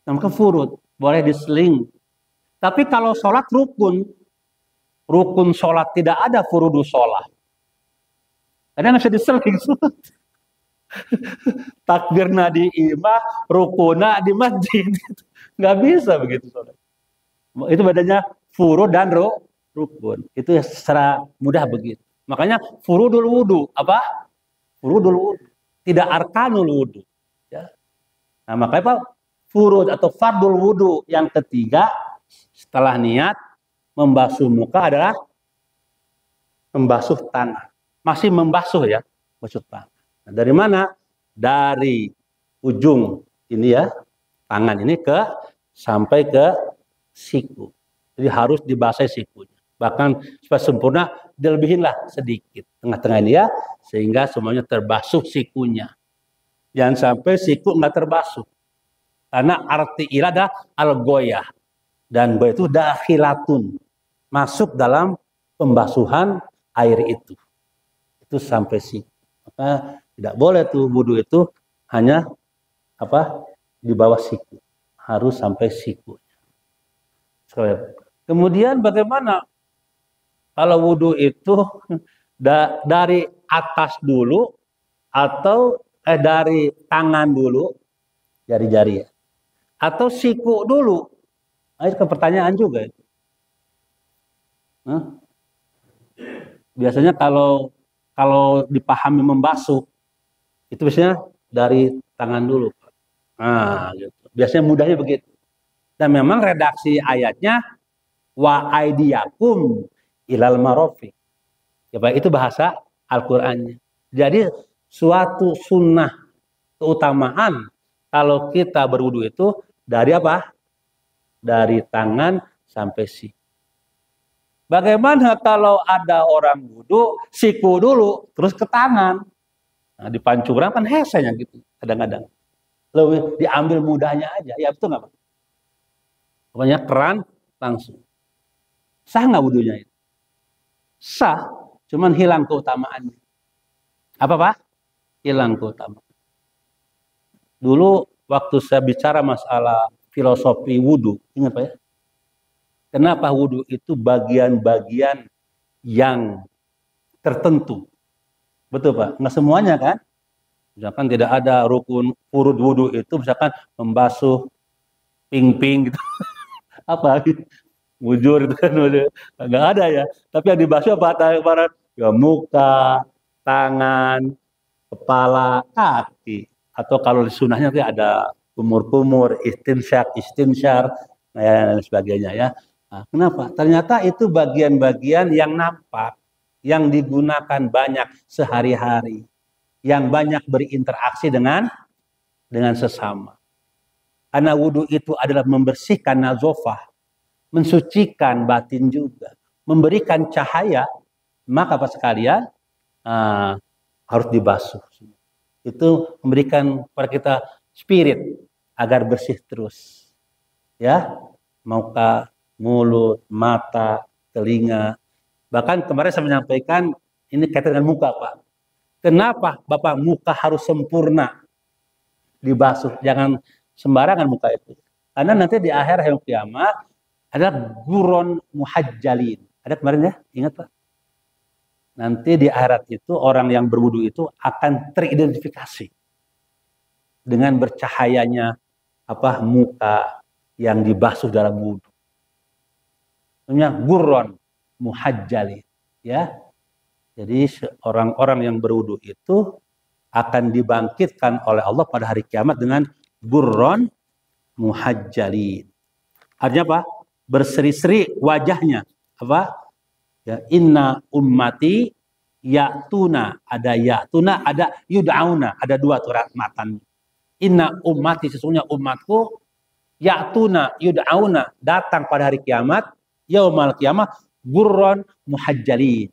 Namanya furud. Boleh diseling. Tapi kalau sholat rukun sholat tidak ada furudu sholat. Karena nggak bisa diseling. Takbirna di imah, rukuna di masjid. Nggak bisa begitu sholat. Itu bedanya furud dan rukun. Itu secara mudah begitu. Makanya furudul wudu. Apa? Furudul wudu. Tidak arkanul wudu. Ya. Nah makanya Pak, furud atau fardul wudu yang ketiga setelah niat membasuh muka adalah membasuh tangan. Masih membasuh ya, membasuh tangan. Nah, dari mana? Dari ujung ini ya, tangan ini sampai ke siku. Jadi harus dibasahi sikunya. Bahkan supaya sempurna dilebihinlah sedikit tengah-tengah ini ya, sehingga semuanya terbasuh sikunya. Jangan sampai siku nggak terbasuh. Karena arti ila adalah al-goyah. Dan goyah itu dakhilatun. Masuk dalam pembasuhan air itu. Itu sampai siku. Maka tidak boleh tuh wudu itu hanya di bawah siku. Harus sampai siku. Kemudian bagaimana kalau wudu itu dari atas dulu atau dari tangan dulu, jari-jari ya, atau siku dulu? Nah, itu pertanyaan juga. Biasanya kalau dipahami membasuh itu biasanya dari tangan dulu. Nah, gitu. Biasanya mudahnya begitu. Dan memang redaksi ayatnya wa aidiyakum ilal marafiq. Ya, Pak, itu bahasa Al-Qur'annya. Jadi suatu sunnah keutamaan kalau kita berwudu itu dari apa? Dari tangan sampai siku. Bagaimana kalau ada orang wudu, siku dulu, terus ke tangan? Nah, di pancuran kan hesenya gitu, kadang-kadang. Lebih diambil mudahnya aja. Ya betul nggak Pak? Pokoknya keran langsung. Sah nggak wudunya itu? Sah, cuman hilang keutamaannya. Apa Pak? Hilang keutamaan. Dulu waktu saya bicara masalah filosofi wudu, ingat Pak ya? Kenapa wudu itu bagian-bagian yang tertentu? Betul Pak? Nggak semuanya kan? Misalkan tidak ada rukun urut wudu itu misalkan membasuh ping-ping gitu. Apa? Mujur itu kan nggak ada ya. Tapi yang dibasuh apa? Ya, muka, tangan, kepala, kaki. Atau kalau di sunahnya ada kumur-kumur, istinsyar, dan sebagainya ya. Nah, kenapa? Ternyata itu bagian-bagian yang nampak, yang digunakan banyak sehari-hari, yang banyak berinteraksi dengan sesama. Karena wudhu itu adalah membersihkan nazofah, mensucikan batin juga, memberikan cahaya, maka Pak sekalian harus dibasuh. Itu memberikan kepada kita spirit agar bersih terus. Ya, muka, mulut, mata, telinga. Bahkan kemarin saya menyampaikan ini kaitan dengan muka, Pak. Kenapa Bapak muka harus sempurna dibasuh? Jangan sembarangan muka itu. Karena nanti di akhir hari kiamat ada guron muhajjalin. Ada kemarin ya? Ingat Pak? Nanti di akhirat itu orang yang berwudu itu akan teridentifikasi dengan bercahayanya muka yang dibasuh dalam wudu. Namanya guron muhajjalin, ya. Jadi orang-orang yang berwudu itu akan dibangkitkan oleh Allah pada hari kiamat dengan guron muhajjalin. Artinya apa? Berseri-seri wajahnya. Apa? Ya, inna ummati ya'tuna, ada ya'tuna, ada yud'auna, ada dua tuh matan. Inna ummati, sesungguhnya umatku, ya'tuna yud'auna, datang pada hari kiamat, yaumal kiamat, gurron muhajjalin,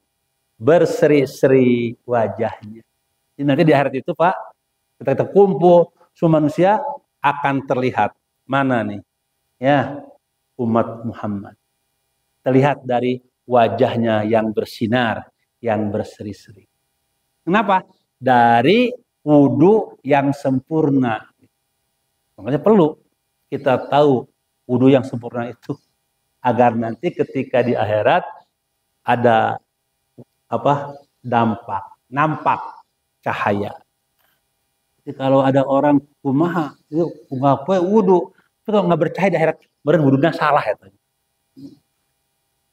berseri-seri wajahnya. Jadi nanti di akhirat itu Pak, kita kumpul, semua manusia akan terlihat mana nih, ya umat Muhammad. Terlihat dari wajahnya yang bersinar, yang berseri-seri. Kenapa? Dari wudu yang sempurna. Makanya perlu kita tahu wudu yang sempurna itu agar nanti ketika di akhirat ada nampak cahaya. Jadi kalau ada orang kumaha itu wudu, itu kalau nggak bercahaya di akhirat, berarti wudunya salah ya.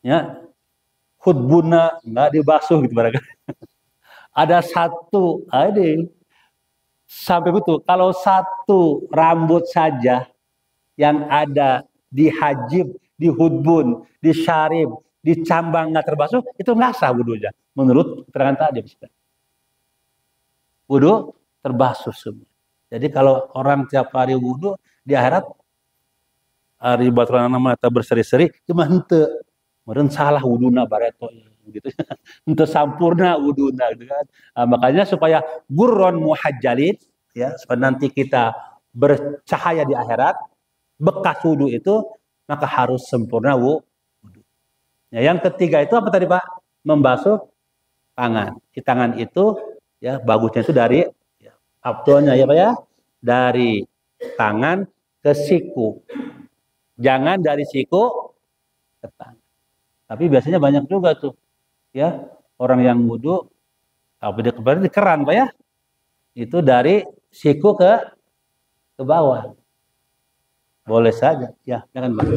Ya, khutbuna nggak dibasuh gitu barangkali. Ada satu, sampai betul. Kalau satu rambut saja yang ada di hajib, di hudbun, di syarib, di cambang nggak terbasuh, itu nggak sah wudunya. Menurut keterangan tadi, wudu terbasuh semua. Jadi kalau orang tiap hari wudu di akhirat hari baturan nama atau berseri-seri, cuma hente. Meren salah wuduna bareto gitu. Untuk sampurna wuduna gitu kan. Nah, makanya supaya gurron muhajjalin ya, supaya nanti kita bercahaya di akhirat, bekas wudu itu maka harus sempurna wudu. Ya, yang ketiga itu apa tadi Pak? Membasuh tangan. Di tangan itu ya bagusnya itu dari abdolnya ya Pak ya. Dari tangan ke siku. Jangan dari siku ke tangan. Tapi biasanya banyak juga tuh, ya orang yang wudu, tapi dia kemarin di keran Pak ya, itu dari siku ke bawah, boleh saja, ya jangan Pak.